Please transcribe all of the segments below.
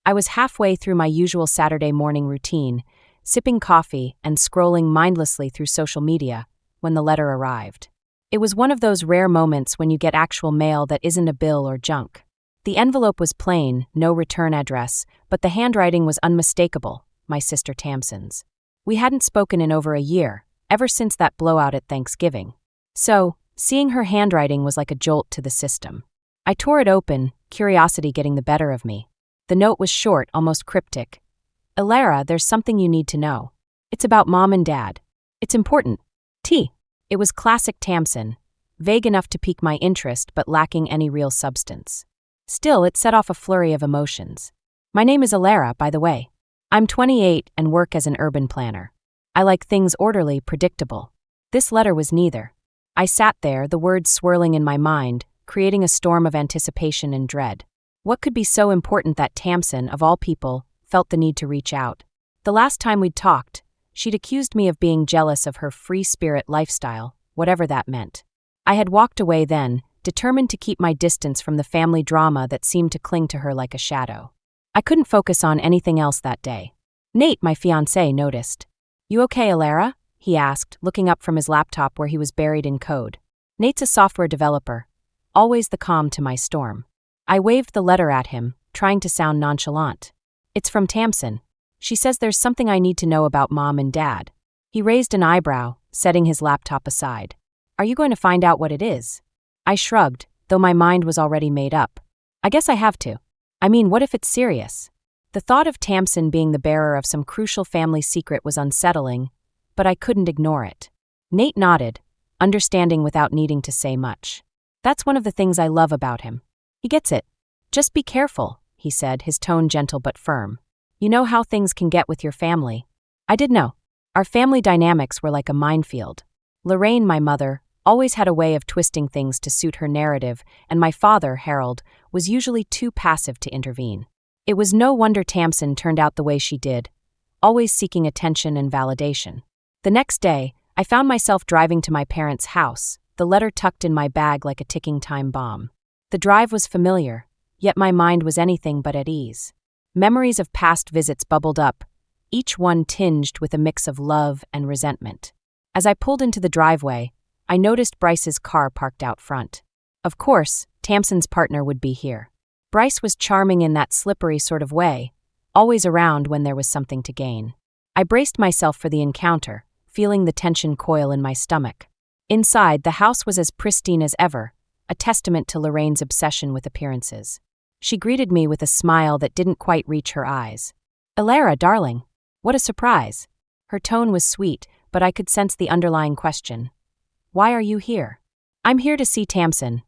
I was halfway through my usual Saturday morning routine, sipping coffee and scrolling mindlessly through social media, when the letter arrived. It was one of those rare moments when you get actual mail that isn't a bill or junk. The envelope was plain, no return address, but the handwriting was unmistakable, my sister Tamsin's. We hadn't spoken in over a year, ever since that blowout at Thanksgiving. So, seeing her handwriting was like a jolt to the system. I tore it open, curiosity getting the better of me. The note was short, almost cryptic. "Alara, there's something you need to know. It's about Mom and Dad. It's important. T." It was classic Tamsin, vague enough to pique my interest but lacking any real substance. Still, it set off a flurry of emotions. "My name is Alara, by the way. I'm 28 and work as an urban planner. I like things orderly, predictable." This letter was neither. I sat there, the words swirling in my mind, creating a storm of anticipation and dread. What could be so important that Tamsin, of all people, felt the need to reach out? The last time we'd talked, she'd accused me of being jealous of her free-spirit lifestyle, whatever that meant. I had walked away then, determined to keep my distance from the family drama that seemed to cling to her like a shadow. I couldn't focus on anything else that day. Nate, my fiancé, noticed. "You okay, Alara?" he asked, looking up from his laptop where he was buried in code. Nate's a software developer, always the calm to my storm. I waved the letter at him, trying to sound nonchalant. "It's from Tamsin. She says there's something I need to know about Mom and Dad." He raised an eyebrow, setting his laptop aside. "Are you going to find out what it is?" I shrugged, though my mind was already made up. "I guess I have to. I mean, what if it's serious?" The thought of Tamsin being the bearer of some crucial family secret was unsettling, but I couldn't ignore it. Nate nodded, understanding without needing to say much. "That's one of the things I love about him. He gets it. Just be careful," he said, his tone gentle but firm. "You know how things can get with your family." I did know. Our family dynamics were like a minefield. Lorraine, my mother, always had a way of twisting things to suit her narrative, and my father, Harold, was usually too passive to intervene. It was no wonder Tamsin turned out the way she did, always seeking attention and validation. The next day, I found myself driving to my parents' house, the letter tucked in my bag like a ticking time bomb. The drive was familiar, yet my mind was anything but at ease. Memories of past visits bubbled up, each one tinged with a mix of love and resentment. As I pulled into the driveway, I noticed Bryce's car parked out front. Of course, Tamsin's partner would be here. Bryce was charming in that slippery sort of way, always around when there was something to gain. I braced myself for the encounter, feeling the tension coil in my stomach. Inside, the house was as pristine as ever, a testament to Lorraine's obsession with appearances. She greeted me with a smile that didn't quite reach her eyes. "Alara, darling. What a surprise." Her tone was sweet, but I could sense the underlying question. "Why are you here?" "I'm here to see Tamsin,"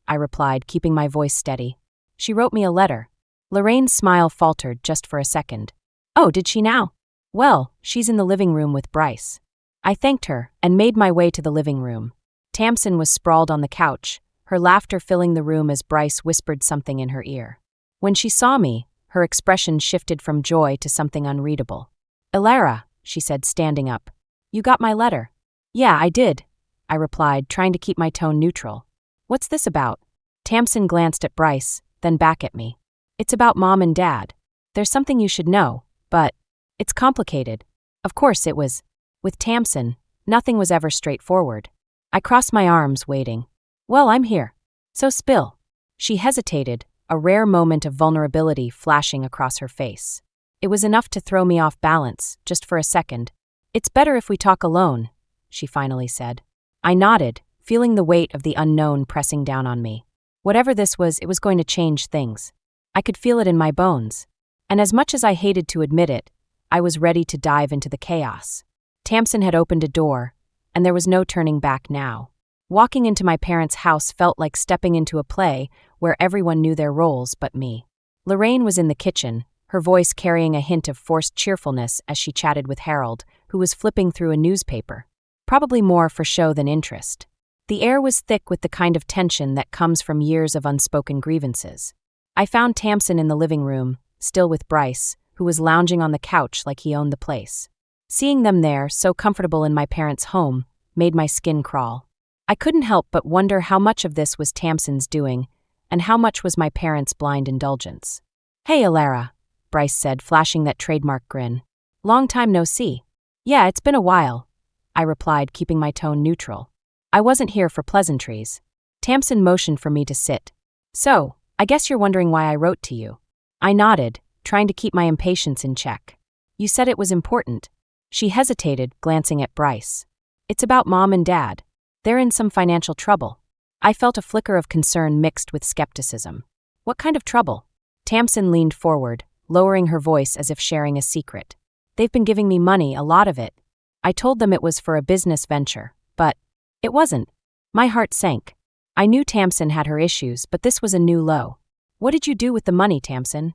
I replied, keeping my voice steady. "She wrote me a letter." Lorraine's smile faltered just for a second. "Oh, did she now?" "Well, she's in the living room with Bryce." I thanked her and made my way to the living room. Tamsin was sprawled on the couch, her laughter filling the room as Bryce whispered something in her ear. When she saw me, her expression shifted from joy to something unreadable. "Alara," she said, standing up. "You got my letter?" "Yeah, I did," I replied, trying to keep my tone neutral. "What's this about?" Tamsin glanced at Bryce, then back at me. "It's about Mom and Dad. There's something you should know, but it's complicated." Of course it was. With Tamsin, nothing was ever straightforward. I crossed my arms, waiting. "Well, I'm here. So spill." She hesitated, a rare moment of vulnerability flashing across her face. It was enough to throw me off balance, just for a second. "It's better if we talk alone," she finally said. I nodded, feeling the weight of the unknown pressing down on me. Whatever this was, it was going to change things. I could feel it in my bones. And as much as I hated to admit it, I was ready to dive into the chaos. Tamsin had opened a door, and there was no turning back now. Walking into my parents' house felt like stepping into a play where everyone knew their roles but me. Lorraine was in the kitchen, her voice carrying a hint of forced cheerfulness as she chatted with Harold, who was flipping through a newspaper, probably more for show than interest. The air was thick with the kind of tension that comes from years of unspoken grievances. I found Tamsin in the living room, still with Bryce, who was lounging on the couch like he owned the place. Seeing them there, so comfortable in my parents' home, made my skin crawl. I couldn't help but wonder how much of this was Tamsin's doing, and how much was my parents' blind indulgence. "Hey, Alara," Bryce said, flashing that trademark grin. Long time no see. Yeah, it's been a while, I replied, keeping my tone neutral. I wasn't here for pleasantries. Tamsin motioned for me to sit. So, I guess you're wondering why I wrote to you. I nodded, trying to keep my impatience in check. You said it was important. She hesitated, glancing at Bryce. It's about Mom and Dad. They're in some financial trouble. I felt a flicker of concern mixed with skepticism. What kind of trouble? Tamsin leaned forward, lowering her voice as if sharing a secret. They've been giving me money, a lot of it. I told them it was for a business venture, but it wasn't. My heart sank. I knew Tamsin had her issues, but this was a new low. What did you do with the money, Tamsin?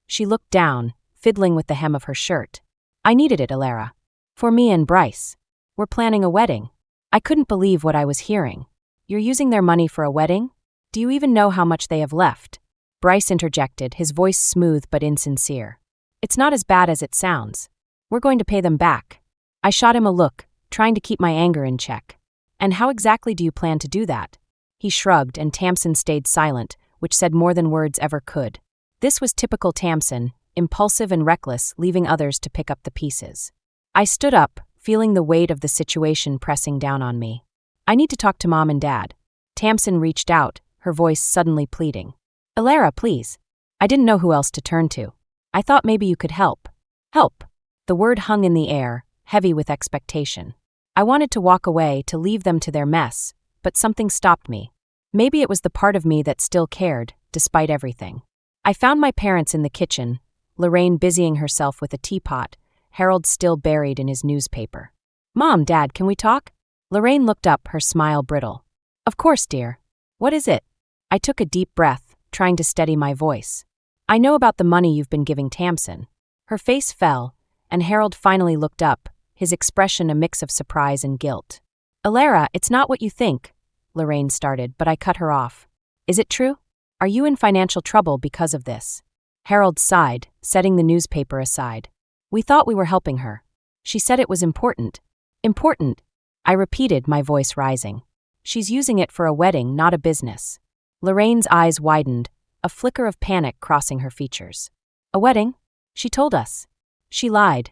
She looked down, fiddling with the hem of her shirt. I needed it, Alara. For me and Bryce. We're planning a wedding. I couldn't believe what I was hearing. You're using their money for a wedding? Do you even know how much they have left? Bryce interjected, his voice smooth but insincere. It's not as bad as it sounds. We're going to pay them back. I shot him a look, trying to keep my anger in check. And how exactly do you plan to do that? He shrugged, and Tamsin stayed silent, which said more than words ever could. This was typical Tamsin, impulsive and reckless, leaving others to pick up the pieces. I stood up, feeling the weight of the situation pressing down on me. I need to talk to Mom and Dad. Tamsin reached out, her voice suddenly pleading. Alara, please. I didn't know who else to turn to. I thought maybe you could help. Help. The word hung in the air, heavy with expectation. I wanted to walk away, to leave them to their mess, but something stopped me. Maybe it was the part of me that still cared, despite everything. I found my parents in the kitchen, Lorraine busying herself with a teapot, Harold still buried in his newspaper. Mom, Dad, can we talk? Lorraine looked up, her smile brittle. Of course, dear. What is it? I took a deep breath, trying to steady my voice. I know about the money you've been giving Tamsin. Her face fell, and Harold finally looked up, his expression a mix of surprise and guilt. Alara, it's not what you think, Lorraine started, but I cut her off. Is it true? Are you in financial trouble because of this? Harold sighed, setting the newspaper aside. We thought we were helping her. She said it was important. Important, I repeated, my voice rising. She's using it for a wedding, not a business. Lorraine's eyes widened, a flicker of panic crossing her features. A wedding? She told us. She lied,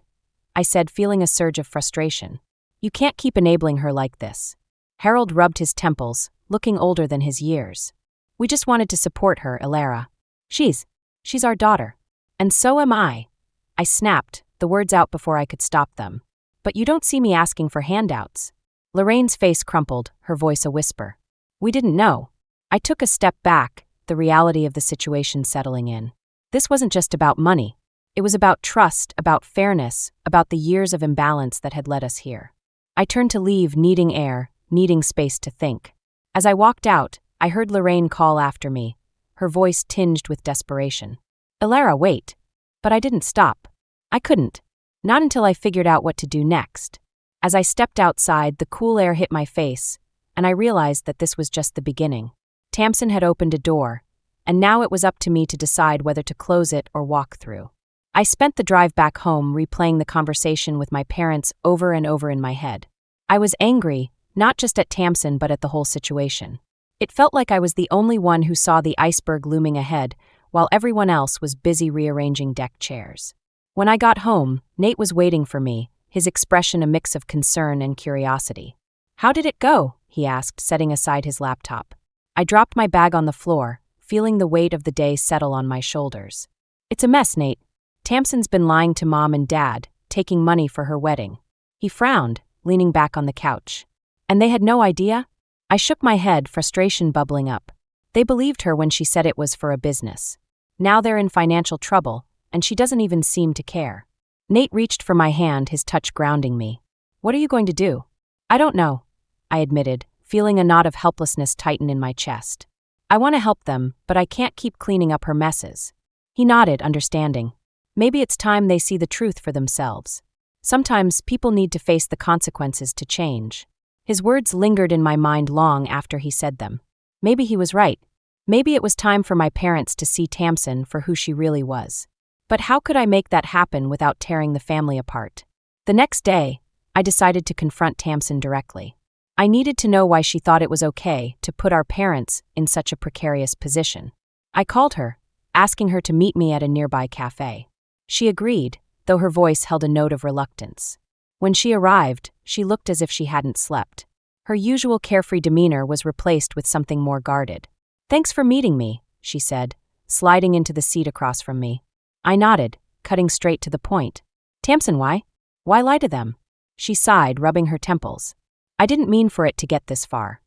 I said, feeling a surge of frustration. You can't keep enabling her like this. Harold rubbed his temples, looking older than his years. We just wanted to support her, Alara. She's our daughter. And so am I. I snapped, the words out before I could stop them. But you don't see me asking for handouts. Lorraine's face crumpled, her voice a whisper. We didn't know. I took a step back, the reality of the situation settling in. This wasn't just about money. It was about trust, about fairness, about the years of imbalance that had led us here. I turned to leave, needing air, needing space to think. As I walked out, I heard Lorraine call after me, her voice tinged with desperation. Alara, wait. But I didn't stop. I couldn't. Not until I figured out what to do next. As I stepped outside, the cool air hit my face, and I realized that this was just the beginning. Tamsin had opened a door, and now it was up to me to decide whether to close it or walk through. I spent the drive back home replaying the conversation with my parents over and over in my head. I was angry, not just at Tamsin but at the whole situation. It felt like I was the only one who saw the iceberg looming ahead, while everyone else was busy rearranging deck chairs. When I got home, Nate was waiting for me, his expression a mix of concern and curiosity. How did it go? He asked, setting aside his laptop. I dropped my bag on the floor, feeling the weight of the day settle on my shoulders. It's a mess, Nate. Tamsin's been lying to Mom and Dad, taking money for her wedding. He frowned, leaning back on the couch. And they had no idea? I shook my head, frustration bubbling up. They believed her when she said it was for a business. Now they're in financial trouble, and she doesn't even seem to care. Nate reached for my hand, his touch grounding me. What are you going to do? I don't know, I admitted, feeling a knot of helplessness tighten in my chest. I want to help them, but I can't keep cleaning up her messes. He nodded, understanding. Maybe it's time they see the truth for themselves. Sometimes people need to face the consequences to change. His words lingered in my mind long after he said them. Maybe he was right. Maybe it was time for my parents to see Tamsin for who she really was. But how could I make that happen without tearing the family apart? The next day, I decided to confront Tamsin directly. I needed to know why she thought it was okay to put our parents in such a precarious position. I called her, asking her to meet me at a nearby cafe. She agreed, though her voice held a note of reluctance. When she arrived, she looked as if she hadn't slept. Her usual carefree demeanor was replaced with something more guarded. "Thanks for meeting me," she said, sliding into the seat across from me. I nodded, cutting straight to the point. "Tamsin, why? Why lie to them?" She sighed, rubbing her temples. "I didn't mean for it to get this far.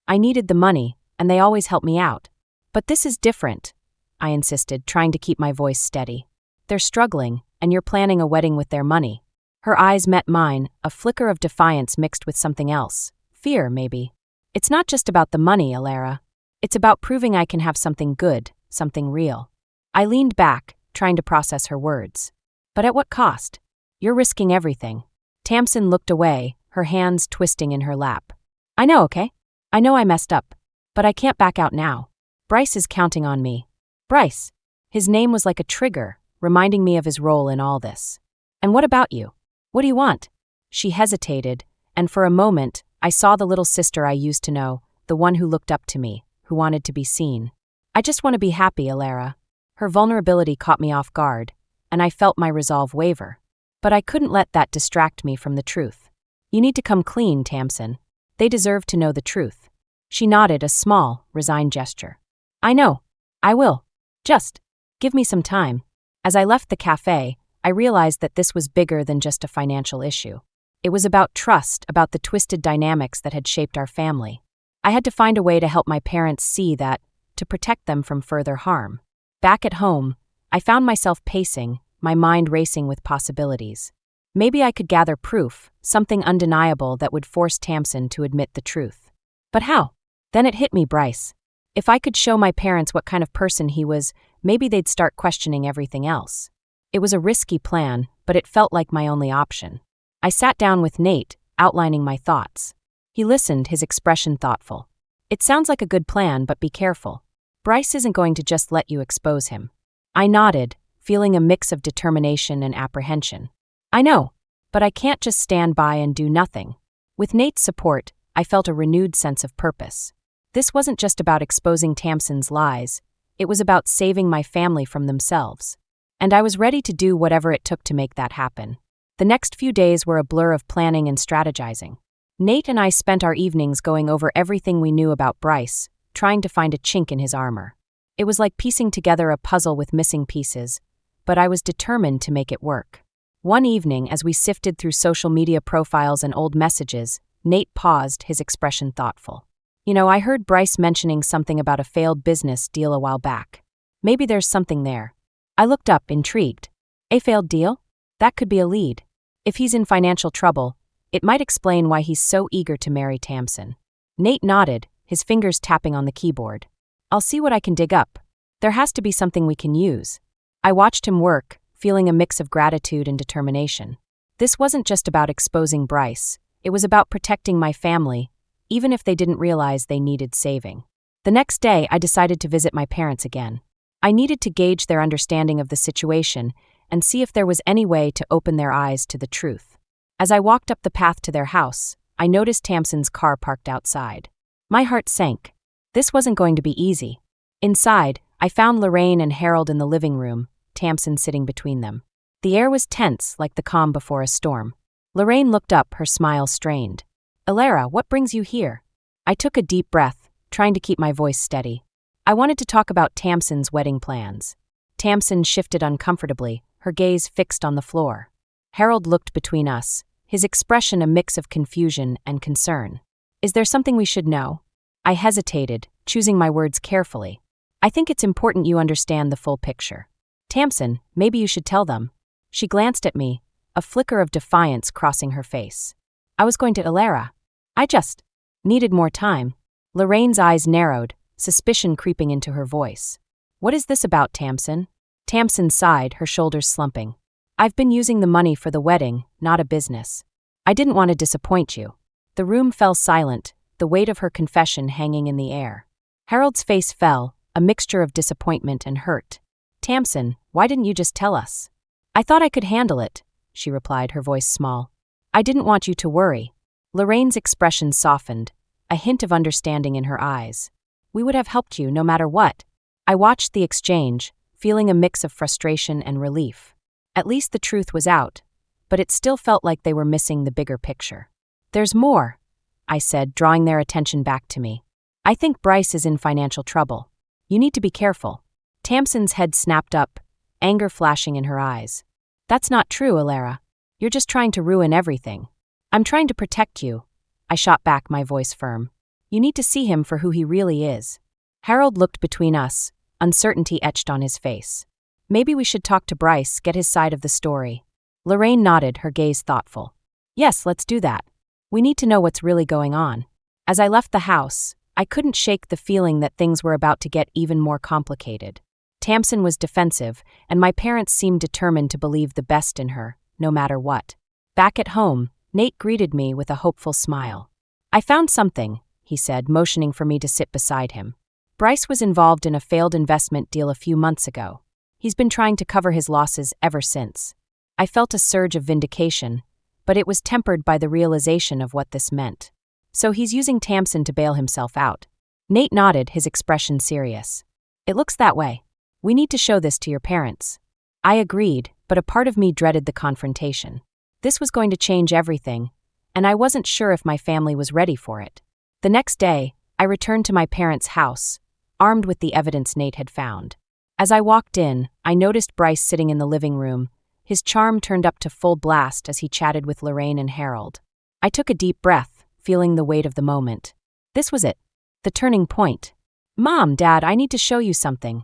I needed the money, and they always help me out. But this is different," I insisted, trying to keep my voice steady. "They're struggling, and you're planning a wedding with their money." Her eyes met mine, a flicker of defiance mixed with something else. Fear, maybe. "It's not just about the money, Alara. It's about proving I can have something good, something real." I leaned back, trying to process her words. "But at what cost? You're risking everything." Tamsin looked away, her hands twisting in her lap. "I know, okay? I know I messed up. But I can't back out now. Bryce is counting on me." Bryce. His name was like a trigger, reminding me of his role in all this. "And what about you? What do you want?" She hesitated, and for a moment, I saw the little sister I used to know, the one who looked up to me, who wanted to be seen. "I just want to be happy, Alara." Her vulnerability caught me off guard, and I felt my resolve waver. But I couldn't let that distract me from the truth. "You need to come clean, Tamsin. They deserve to know the truth." She nodded, a small, resigned gesture. "I know. I will. Just give me some time." As I left the cafe, I realized that this was bigger than just a financial issue. It was about trust, about the twisted dynamics that had shaped our family. I had to find a way to help my parents see that, to protect them from further harm. Back at home, I found myself pacing, my mind racing with possibilities. Maybe I could gather proof, something undeniable that would force Tamsin to admit the truth. But how? Then it hit me, Bryce. If I could show my parents what kind of person he was, maybe they'd start questioning everything else. It was a risky plan, but it felt like my only option. I sat down with Nate, outlining my thoughts. He listened, his expression thoughtful. "It sounds like a good plan, but be careful. Bryce isn't going to just let you expose him." I nodded, feeling a mix of determination and apprehension. "I know, but I can't just stand by and do nothing." With Nate's support, I felt a renewed sense of purpose. This wasn't just about exposing Tamsin's lies, it was about saving my family from themselves. And I was ready to do whatever it took to make that happen. The next few days were a blur of planning and strategizing. Nate and I spent our evenings going over everything we knew about Bryce, trying to find a chink in his armor. It was like piecing together a puzzle with missing pieces, but I was determined to make it work. One evening, as we sifted through social media profiles and old messages, Nate paused, his expression thoughtful. I heard Bryce mentioning something about a failed business deal a while back. Maybe there's something there." I looked up, intrigued. "A failed deal? That could be a lead. If he's in financial trouble, it might explain why he's so eager to marry Tamsin." Nate nodded, his fingers tapping on the keyboard. "I'll see what I can dig up. There has to be something we can use." I watched him work, feeling a mix of gratitude and determination. This wasn't just about exposing Bryce, it was about protecting my family, even if they didn't realize they needed saving. The next day, I decided to visit my parents again. I needed to gauge their understanding of the situation and see if there was any way to open their eyes to the truth. As I walked up the path to their house, I noticed Tamsin's car parked outside. My heart sank. This wasn't going to be easy. Inside, I found Lorraine and Harold in the living room, Tamsin sitting between them. The air was tense, like the calm before a storm. Lorraine looked up, her smile strained. "Alara, what brings you here?" I took a deep breath, trying to keep my voice steady. "I wanted to talk about Tamsin's wedding plans." Tamsin shifted uncomfortably, her gaze fixed on the floor. Harold looked between us, his expression a mix of confusion and concern. "Is there something we should know?" I hesitated, choosing my words carefully. "I think it's important you understand the full picture. Tamsin, maybe you should tell them." She glanced at me, a flicker of defiance crossing her face. I was going to Alara. I just needed more time. Lorraine's eyes narrowed, suspicion creeping into her voice. "What is this about, Tamsin?" Tamsin sighed, her shoulders slumping. "I've been using the money for the wedding, not a business. I didn't want to disappoint you." The room fell silent, the weight of her confession hanging in the air. Harold's face fell, a mixture of disappointment and hurt. "Tamsin, why didn't you just tell us?" "I thought I could handle it," she replied, her voice small. "I didn't want you to worry." Lorraine's expression softened, a hint of understanding in her eyes. "We would have helped you no matter what." I watched the exchange, feeling a mix of frustration and relief. At least the truth was out, but it still felt like they were missing the bigger picture. "There's more," I said, drawing their attention back to me. "I think Bryce is in financial trouble. You need to be careful." Tamsin's head snapped up, anger flashing in her eyes. "That's not true, Alara. You're just trying to ruin everything." "I'm trying to protect you," I shot back, my voice firm. "You need to see him for who he really is." Harold looked between us, uncertainty etched on his face. "Maybe we should talk to Bryce, get his side of the story." Lorraine nodded, her gaze thoughtful. "Yes, let's do that. We need to know what's really going on." As I left the house, I couldn't shake the feeling that things were about to get even more complicated. Tamsin was defensive, and my parents seemed determined to believe the best in her, no matter what. Back at home, Nate greeted me with a hopeful smile. "I found something," he said, motioning for me to sit beside him. "Bryce was involved in a failed investment deal a few months ago. He's been trying to cover his losses ever since." I felt a surge of vindication, but it was tempered by the realization of what this meant. "So he's using Tamsin to bail himself out." Nate nodded, his expression serious. "It looks that way. We need to show this to your parents." I agreed, but a part of me dreaded the confrontation. This was going to change everything, and I wasn't sure if my family was ready for it. The next day, I returned to my parents' house, armed with the evidence Nate had found. As I walked in, I noticed Bryce sitting in the living room, his charm turned up to full blast as he chatted with Lorraine and Harold. I took a deep breath, feeling the weight of the moment. This was it. The turning point. "Mom, Dad, I need to show you something,"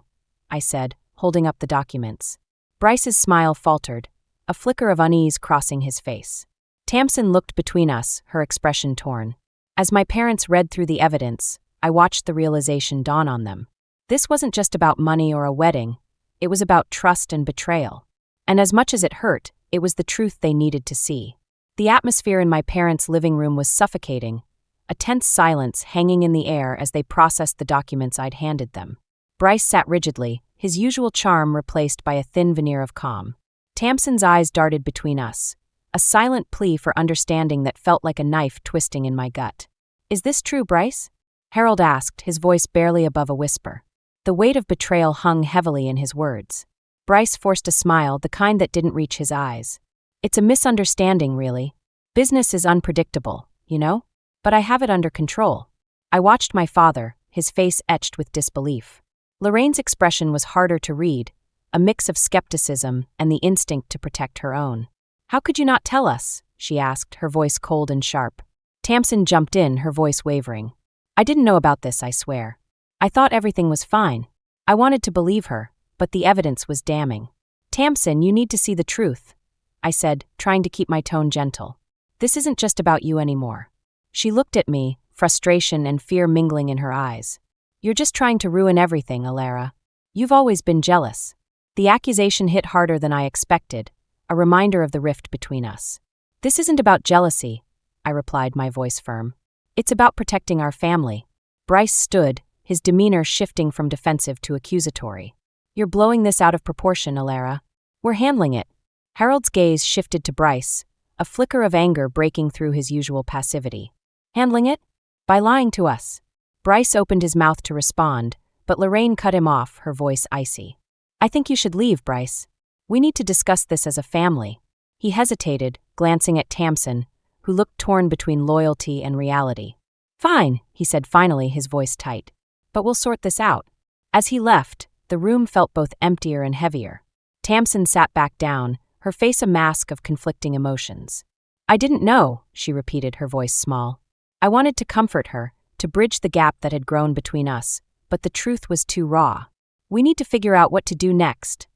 I said, holding up the documents. Bryce's smile faltered, a flicker of unease crossing his face. Tamsin looked between us, her expression torn. As my parents read through the evidence, I watched the realization dawn on them. This wasn't just about money or a wedding, it was about trust and betrayal. And as much as it hurt, it was the truth they needed to see. The atmosphere in my parents' living room was suffocating, a tense silence hanging in the air as they processed the documents I'd handed them. Bryce sat rigidly, his usual charm replaced by a thin veneer of calm. Tamsin's eyes darted between us, a silent plea for understanding that felt like a knife twisting in my gut. "Is this true, Bryce?" Harold asked, his voice barely above a whisper. The weight of betrayal hung heavily in his words. Bryce forced a smile, the kind that didn't reach his eyes. "It's a misunderstanding, really. Business is unpredictable, you know? But I have it under control." I watched my father, his face etched with disbelief. Lorraine's expression was harder to read, a mix of skepticism and the instinct to protect her own. "How could you not tell us?" she asked, her voice cold and sharp. Tamsin jumped in, her voice wavering. "I didn't know about this, I swear. I thought everything was fine. I wanted to believe her, but the evidence was damning." "Tamsin, you need to see the truth," I said, trying to keep my tone gentle. "This isn't just about you anymore." She looked at me, frustration and fear mingling in her eyes. "You're just trying to ruin everything, Alara. You've always been jealous." The accusation hit harder than I expected, a reminder of the rift between us. "This isn't about jealousy," I replied, my voice firm. "It's about protecting our family." Bryce stood, his demeanor shifting from defensive to accusatory. "You're blowing this out of proportion, Alara. We're handling it." Harold's gaze shifted to Bryce, a flicker of anger breaking through his usual passivity. "Handling it? By lying to us." Bryce opened his mouth to respond, but Lorraine cut him off, her voice icy. "I think you should leave, Bryce. We need to discuss this as a family." He hesitated, glancing at Tamsin, who looked torn between loyalty and reality. "Fine," he said finally, his voice tight. "But we'll sort this out." As he left, the room felt both emptier and heavier. Tamsin sat back down, her face a mask of conflicting emotions. "I didn't know," she repeated, her voice small. I wanted to comfort her, to bridge the gap that had grown between us, but the truth was too raw. "We need to figure out what to do next,"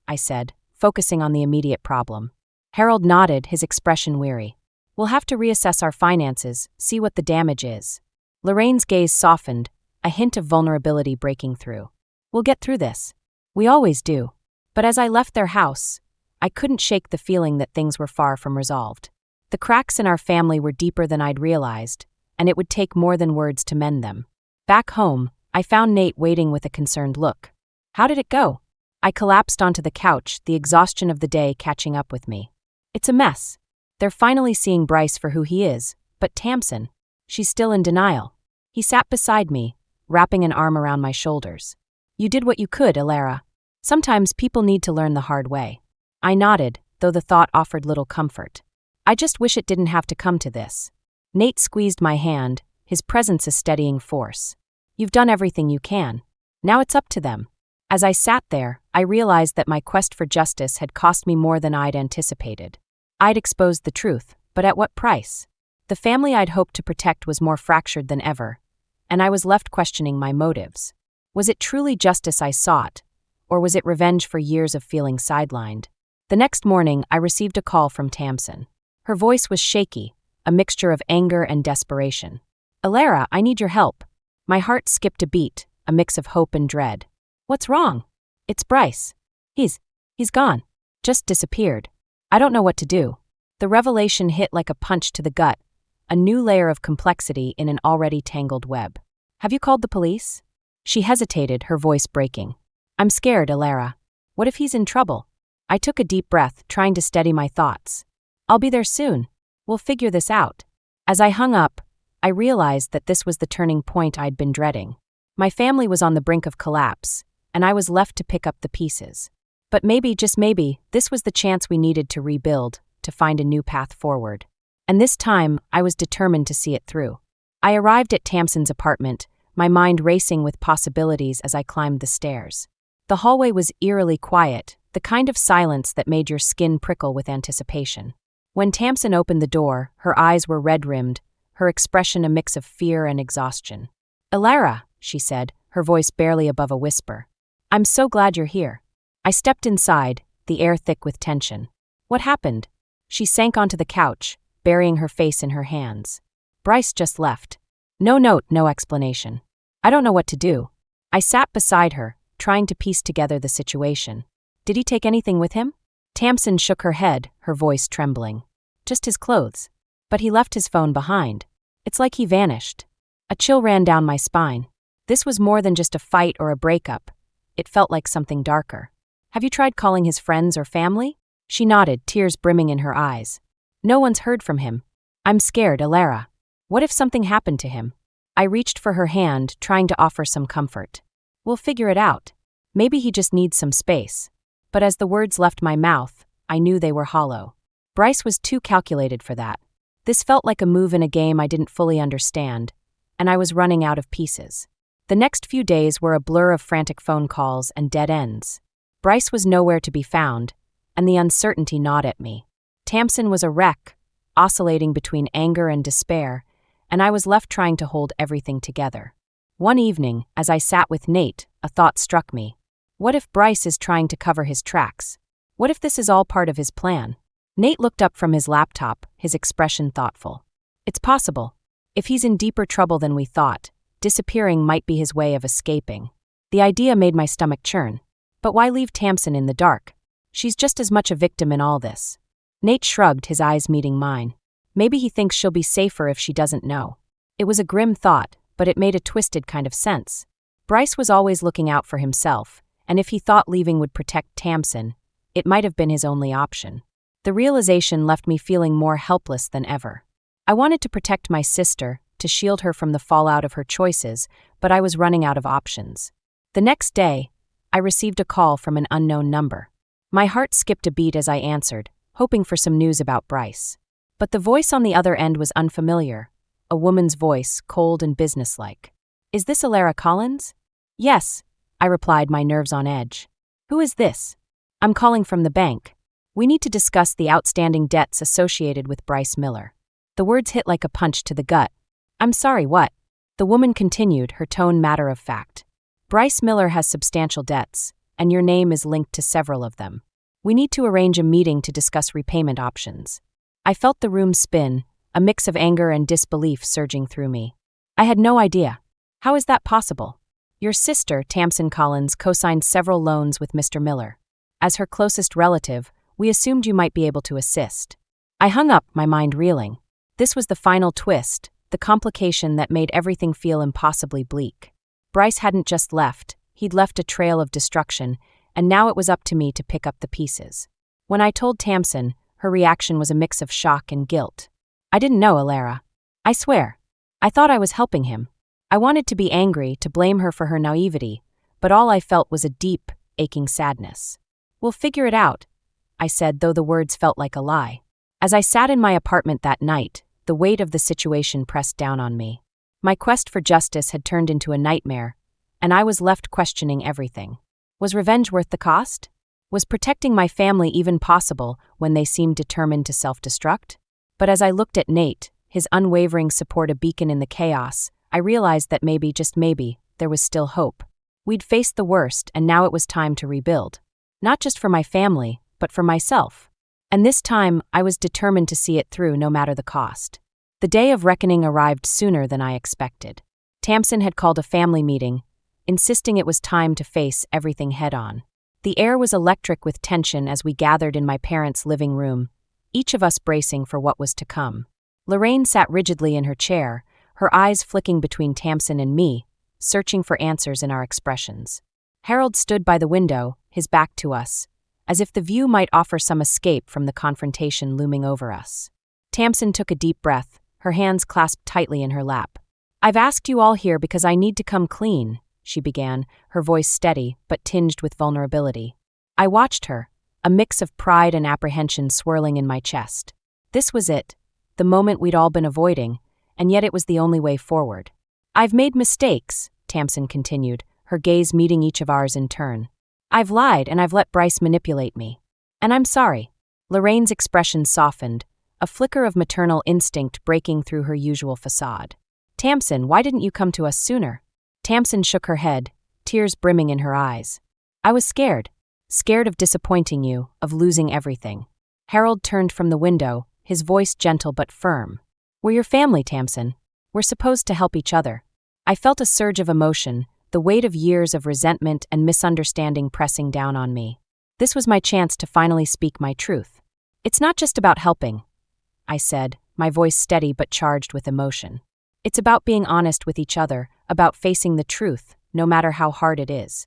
I said, focusing on the immediate problem. Harold nodded, his expression weary. "We'll have to reassess our finances, see what the damage is." Lorraine's gaze softened, a hint of vulnerability breaking through. "We'll get through this. We always do." But as I left their house, I couldn't shake the feeling that things were far from resolved. The cracks in our family were deeper than I'd realized, and it would take more than words to mend them. Back home, I found Nate waiting with a concerned look. "How did it go?" I collapsed onto the couch, the exhaustion of the day catching up with me. "It's a mess. They're finally seeing Bryce for who he is, but Tamsin, she's still in denial." He sat beside me, wrapping an arm around my shoulders. "You did what you could, Alara. Sometimes people need to learn the hard way. I nodded, though the thought offered little comfort. I just wish it didn't have to come to this. Nate squeezed my hand, his presence a steadying force. You've done everything you can. Now it's up to them. As I sat there, I realized that my quest for justice had cost me more than I'd anticipated. I'd exposed the truth, but at what price? The family I'd hoped to protect was more fractured than ever, and I was left questioning my motives. Was it truly justice I sought, or was it revenge for years of feeling sidelined? The next morning, I received a call from Tamsin. Her voice was shaky, a mixture of anger and desperation. Alara, I need your help. My heart skipped a beat, a mix of hope and dread. What's wrong? It's Bryce. He's gone. Just disappeared. I don't know what to do. The revelation hit like a punch to the gut, a new layer of complexity in an already tangled web. Have you called the police? She hesitated, her voice breaking. I'm scared, Alara. What if he's in trouble? I took a deep breath, trying to steady my thoughts. I'll be there soon. We'll figure this out. As I hung up, I realized that this was the turning point I'd been dreading. My family was on the brink of collapse, and I was left to pick up the pieces. But maybe, just maybe, this was the chance we needed to rebuild, to find a new path forward. And this time, I was determined to see it through. I arrived at Tamsin's apartment, my mind racing with possibilities as I climbed the stairs. The hallway was eerily quiet, the kind of silence that made your skin prickle with anticipation. When Tamsin opened the door, her eyes were red-rimmed, her expression a mix of fear and exhaustion. Alara, she said, her voice barely above a whisper. I'm so glad you're here. I stepped inside, the air thick with tension. What happened? She sank onto the couch, burying her face in her hands. Bryce just left. No note, no explanation. I don't know what to do. I sat beside her, trying to piece together the situation. Did he take anything with him? Tamsin shook her head, her voice trembling. Just his clothes. But he left his phone behind. It's like he vanished. A chill ran down my spine. This was more than just a fight or a breakup. It felt like something darker. Have you tried calling his friends or family? She nodded, tears brimming in her eyes. No one's heard from him. I'm scared, Alara. What if something happened to him? I reached for her hand, trying to offer some comfort. We'll figure it out. Maybe he just needs some space. But as the words left my mouth, I knew they were hollow. Bryce was too calculated for that. This felt like a move in a game I didn't fully understand, and I was running out of pieces. The next few days were a blur of frantic phone calls and dead ends. Bryce was nowhere to be found, and the uncertainty gnawed at me. Tamsin was a wreck, oscillating between anger and despair, and I was left trying to hold everything together. One evening, as I sat with Nate, a thought struck me. What if Bryce is trying to cover his tracks? What if this is all part of his plan? Nate looked up from his laptop, his expression thoughtful. It's possible. If he's in deeper trouble than we thought, disappearing might be his way of escaping. The idea made my stomach churn. But why leave Tamsin in the dark? She's just as much a victim in all this. Nate shrugged, his eyes meeting mine. Maybe he thinks she'll be safer if she doesn't know. It was a grim thought, but it made a twisted kind of sense. Bryce was always looking out for himself, and if he thought leaving would protect Tamsin, it might have been his only option. The realization left me feeling more helpless than ever. I wanted to protect my sister, to shield her from the fallout of her choices, but I was running out of options. The next day, I received a call from an unknown number. My heart skipped a beat as I answered, hoping for some news about Bryce. But the voice on the other end was unfamiliar, a woman's voice, cold and businesslike. Is this Alara Collins? Yes, I replied, my nerves on edge. Who is this? I'm calling from the bank. We need to discuss the outstanding debts associated with Bryce Miller. The words hit like a punch to the gut. I'm sorry, what? The woman continued, her tone matter of fact. Bryce Miller has substantial debts, and your name is linked to several of them. We need to arrange a meeting to discuss repayment options. I felt the room spin, a mix of anger and disbelief surging through me. I had no idea. How is that possible? Your sister, Tamsin Collins, co-signed several loans with Mr. Miller. As her closest relative, we assumed you might be able to assist. I hung up, my mind reeling. This was the final twist, the complication that made everything feel impossibly bleak. Bryce hadn't just left, he'd left a trail of destruction, and now it was up to me to pick up the pieces. When I told Tamsin, her reaction was a mix of shock and guilt. I didn't know Alara. I swear. I thought I was helping him. I wanted to be angry, to blame her for her naivety, but all I felt was a deep, aching sadness. "We'll figure it out," I said, though the words felt like a lie. As I sat in my apartment that night, the weight of the situation pressed down on me. My quest for justice had turned into a nightmare, and I was left questioning everything. Was revenge worth the cost? Was protecting my family even possible when they seemed determined to self-destruct? But as I looked at Nate, his unwavering support a beacon in the chaos, I realized that maybe, just maybe, there was still hope. We'd faced the worst, and now it was time to rebuild. Not just for my family, but for myself. And this time, I was determined to see it through no matter the cost. The day of reckoning arrived sooner than I expected. Tamsin had called a family meeting, insisting it was time to face everything head-on. The air was electric with tension as we gathered in my parents' living room, each of us bracing for what was to come. Lorraine sat rigidly in her chair, her eyes flicking between Tamsin and me, searching for answers in our expressions. Harold stood by the window, his back to us, as if the view might offer some escape from the confrontation looming over us. Tamsin took a deep breath, her hands clasped tightly in her lap. "I've asked you all here because I need to come clean," she began, her voice steady but tinged with vulnerability. I watched her, a mix of pride and apprehension swirling in my chest. This was it, the moment we'd all been avoiding, and yet it was the only way forward. "I've made mistakes," Tamsin continued, her gaze meeting each of ours in turn. "I've lied and I've let Bryce manipulate me. And I'm sorry." Lorraine's expression softened, a flicker of maternal instinct breaking through her usual facade. "Tamsin, why didn't you come to us sooner?" Tamsin shook her head, tears brimming in her eyes. "I was scared of disappointing you, of losing everything." Harold turned from the window, his voice gentle but firm. "We're your family, Tamsin. We're supposed to help each other." I felt a surge of emotion, the weight of years of resentment and misunderstanding pressing down on me. This was my chance to finally speak my truth. "It's not just about helping," I said, my voice steady but charged with emotion. "It's about being honest with each other, about facing the truth, no matter how hard it is."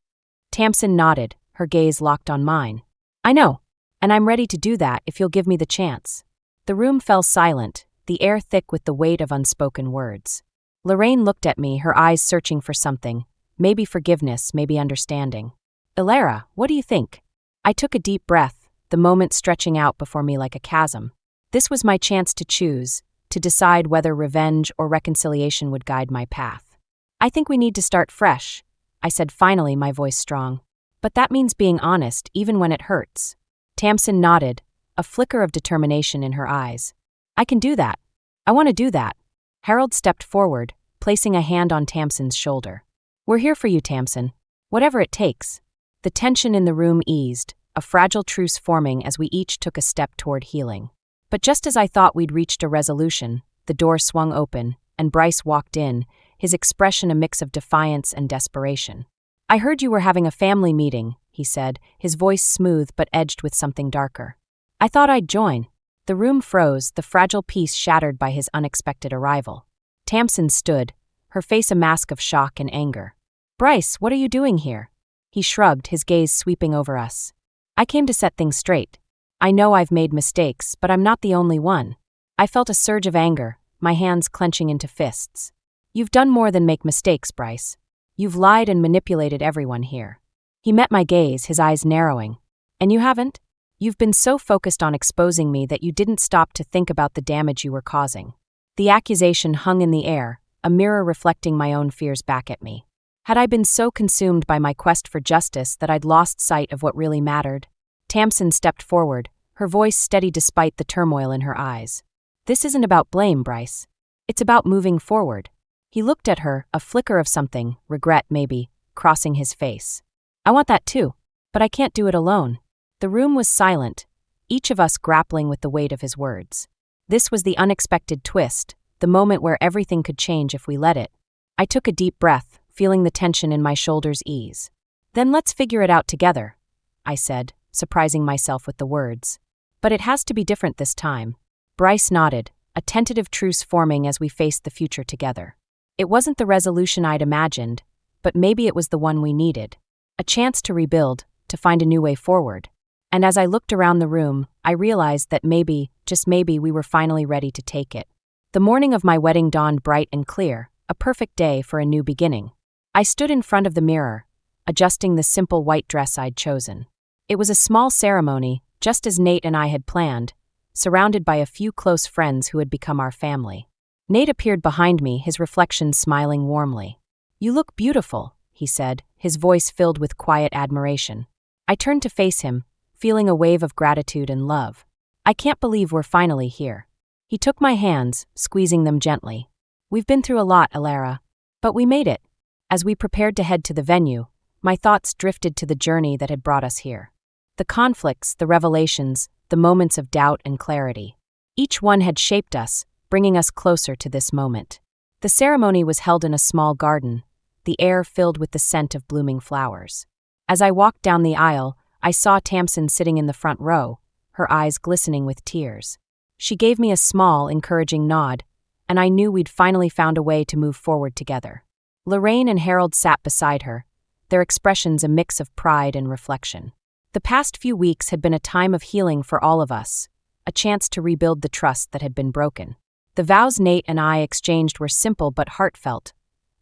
Tamsin nodded, her gaze locked on mine. "I know, and I'm ready to do that if you'll give me the chance." The room fell silent, the air thick with the weight of unspoken words. Lorraine looked at me, her eyes searching for something, maybe forgiveness, maybe understanding. "Ilara, what do you think?" I took a deep breath, the moment stretching out before me like a chasm. This was my chance to choose, to decide whether revenge or reconciliation would guide my path. "I think we need to start fresh," I said finally, my voice strong. "But that means being honest, even when it hurts." Tamsin nodded, a flicker of determination in her eyes. "I can do that. I want to do that." Harold stepped forward, placing a hand on Tamsin's shoulder. "We're here for you, Tamsin. Whatever it takes." The tension in the room eased, a fragile truce forming as we each took a step toward healing. But just as I thought we'd reached a resolution, the door swung open, and Bryce walked in, his expression a mix of defiance and desperation. "I heard you were having a family meeting," he said, his voice smooth but edged with something darker. "I thought I'd join." The room froze, the fragile peace shattered by his unexpected arrival. Tamsin stood, her face a mask of shock and anger. "Bryce, what are you doing here?" He shrugged, his gaze sweeping over us. "I came to set things straight. I know I've made mistakes, but I'm not the only one." I felt a surge of anger, my hands clenching into fists. "You've done more than make mistakes, Bryce. You've lied and manipulated everyone here." He met my gaze, his eyes narrowing. "And you haven't? You've been so focused on exposing me that you didn't stop to think about the damage you were causing." The accusation hung in the air, a mirror reflecting my own fears back at me. Had I been so consumed by my quest for justice that I'd lost sight of what really mattered? Tamsin stepped forward, her voice steady despite the turmoil in her eyes. "This isn't about blame, Bryce. It's about moving forward." He looked at her, a flicker of something, regret maybe, crossing his face. "I want that too, but I can't do it alone." The room was silent, each of us grappling with the weight of his words. This was the unexpected twist, the moment where everything could change if we let it. I took a deep breath, feeling the tension in my shoulders ease. "Then let's figure it out together," I said, surprising myself with the words. "But it has to be different this time." Bryce nodded, a tentative truce forming as we faced the future together. It wasn't the resolution I'd imagined, but maybe it was the one we needed. A chance to rebuild, to find a new way forward. And as I looked around the room, I realized that maybe, just maybe, we were finally ready to take it. The morning of my wedding dawned bright and clear, a perfect day for a new beginning. I stood in front of the mirror, adjusting the simple white dress I'd chosen. It was a small ceremony, just as Nate and I had planned, surrounded by a few close friends who had become our family. Nate appeared behind me, his reflection smiling warmly. "You look beautiful," he said, his voice filled with quiet admiration. I turned to face him, feeling a wave of gratitude and love. "I can't believe we're finally here." He took my hands, squeezing them gently. "We've been through a lot, Alara. But we made it." As we prepared to head to the venue, my thoughts drifted to the journey that had brought us here. The conflicts, the revelations, the moments of doubt and clarity. Each one had shaped us, bringing us closer to this moment. The ceremony was held in a small garden, the air filled with the scent of blooming flowers. As I walked down the aisle, I saw Tamsin sitting in the front row, her eyes glistening with tears. She gave me a small, encouraging nod, and I knew we'd finally found a way to move forward together. Lorraine and Harold sat beside her, their expressions a mix of pride and reflection. The past few weeks had been a time of healing for all of us, a chance to rebuild the trust that had been broken. The vows Nate and I exchanged were simple but heartfelt,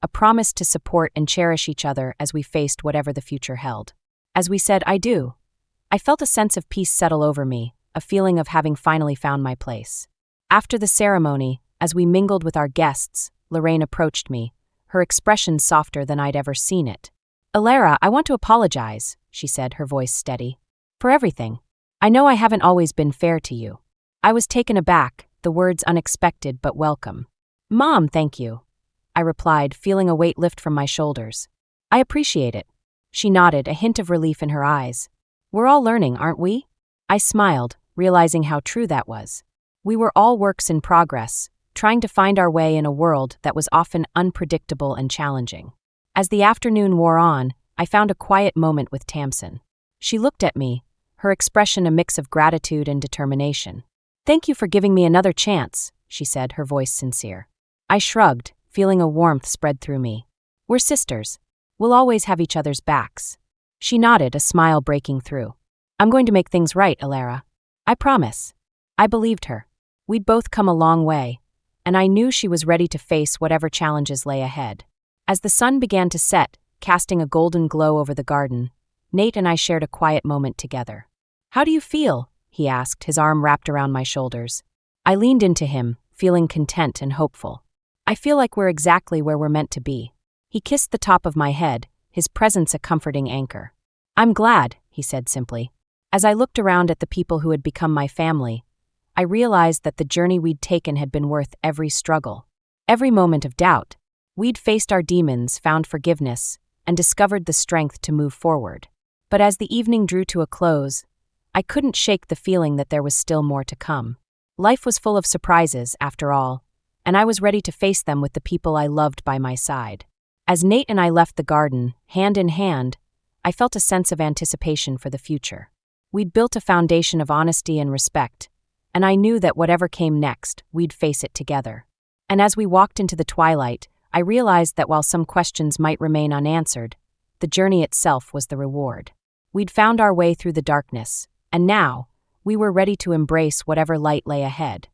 a promise to support and cherish each other as we faced whatever the future held. As we said, "I do," I felt a sense of peace settle over me, a feeling of having finally found my place. After the ceremony, as we mingled with our guests, Lorraine approached me, her expression softer than I'd ever seen it. "Alara, I want to apologize," she said, her voice steady, "for everything. I know I haven't always been fair to you." I was taken aback, the words unexpected but welcome. "Mom, thank you," I replied, feeling a weight lift from my shoulders. "I appreciate it." She nodded, a hint of relief in her eyes. "We're all learning, aren't we?" I smiled, realizing how true that was. We were all works in progress, trying to find our way in a world that was often unpredictable and challenging. As the afternoon wore on, I found a quiet moment with Tamsin. She looked at me, her expression a mix of gratitude and determination. "Thank you for giving me another chance," she said, her voice sincere. I shrugged, feeling a warmth spread through me. "We're sisters. We'll always have each other's backs." She nodded, a smile breaking through. "I'm going to make things right, Alara. I promise." I believed her. We'd both come a long way, and I knew she was ready to face whatever challenges lay ahead. As the sun began to set, casting a golden glow over the garden, Nate and I shared a quiet moment together. "How do you feel?" he asked, his arm wrapped around my shoulders. I leaned into him, feeling content and hopeful. "I feel like we're exactly where we're meant to be." He kissed the top of my head, his presence a comforting anchor. "I'm glad," he said simply. As I looked around at the people who had become my family, I realized that the journey we'd taken had been worth every struggle, every moment of doubt. We'd faced our demons, found forgiveness, and discovered the strength to move forward. But as the evening drew to a close, I couldn't shake the feeling that there was still more to come. Life was full of surprises, after all, and I was ready to face them with the people I loved by my side. As Nate and I left the garden, hand in hand, I felt a sense of anticipation for the future. We'd built a foundation of honesty and respect, and I knew that whatever came next, we'd face it together. And as we walked into the twilight, I realized that while some questions might remain unanswered, the journey itself was the reward. We'd found our way through the darkness, and now, we were ready to embrace whatever light lay ahead.